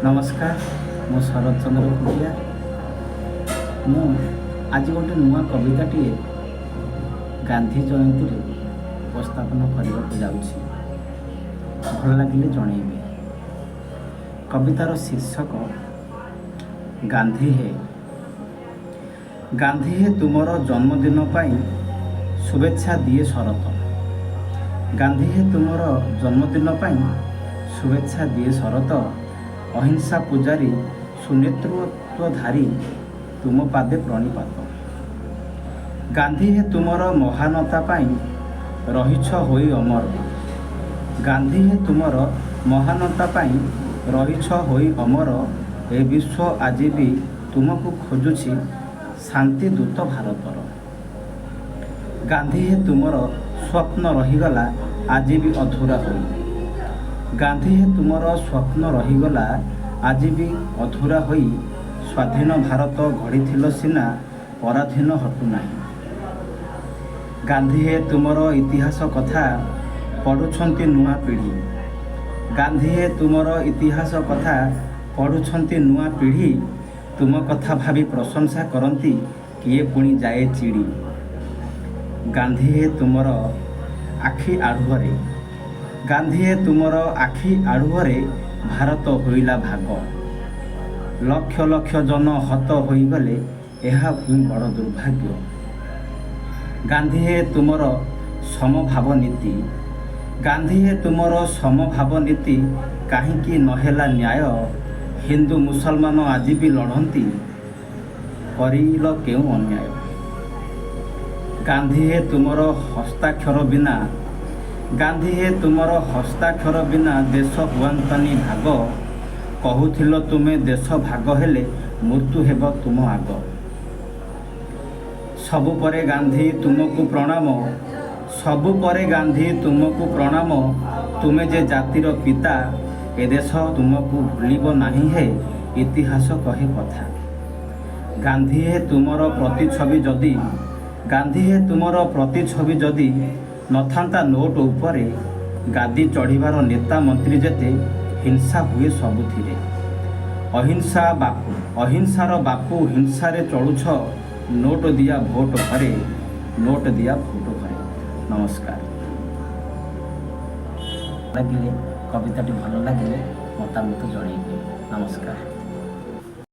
नमस्कार मु शरद चंद्र कुटिया मु आज गोटे नुआ कविताटी गांधी जयंती उपस्थापन करने को जाऊँगी भल लगे जनइबी। कवितार शीर्षक गांधी है तुमर जन्मदिन पाई शुभेच्छा दिए शरत। गांधी है तुमर जन्मदिन पाई शुभेच्छा दिए शरत। अहिंसा पूजारी सुनेतृत्वधारी तुम पादे प्रणिपात। गांधी है तुमर महानता पाई रहिछ होई अमर। गांधी है तुमर महानता पाई रहिछ होई अमर। ए विश्व आज भी तुमको खोजुछि शांति दूत भारतर। गांधी है तुमर स्वप्न रहीगला आज भी अधूरा होई। गांधी है तुमर स्वप्न रहीगला आज भी अधूरा होई। स्वाधीन भारत गढ़ी सीना पराधीन हटुना। गांधी है तुमर इतिहास कथा पढ़ुछंती नुआ पीढ़ी। गांधी है तुमर इतिहास कथा पढ़ुछंती नुआ पीढ़ी। तुम कथा भावी प्रशंसा करती किए पुणी जाए चिड़ी। गांधी है तुमर आखि आढ़ुअरे। गांधी है तुमर आखि आढ़ुअरे भारत होइला भाग। लक्ष लक्ष जन हत होइगले एहा बड़ दुर्भाग्य। गांधी है तुमर समभाव नीति। गांधी है तुमर समभाव नीति काहींकि नहेला न्याय। हिंदू मुसलमान आज भी लड़ती करिल केउ अन्याय। गांधी है तुमर हस्ताक्षर बिना। गांधी है तुमर हस्ताक्षर बिना देश हुआंतनी भाग। कहूथिल तुमे देश भाग हेले मृत्यु हेब तुम आग। सबु परे गांधी तुमको प्रणाम। सबु परे गांधी तुमको प्रणाम। तुमे जे जातिर पिता ए देश तुमको भूलिब नाही है इतिहास कहे कथा। गांधी है तुमर प्रतिछवि जदि। गांधी है तुमर प्रतिछवि जदि नथांता नोट उपरे गादी चढ़ीबार नेता मंत्री जेते हिंसा हुए सबुथिरे। अहिंसार बापू हिंसारे चलुछ। नोट दिया भोट भरे। नोट दिया भोट भरे। नमस्कार। लगे कविताटी भल लगे मतामत जनइबे। नमस्कार।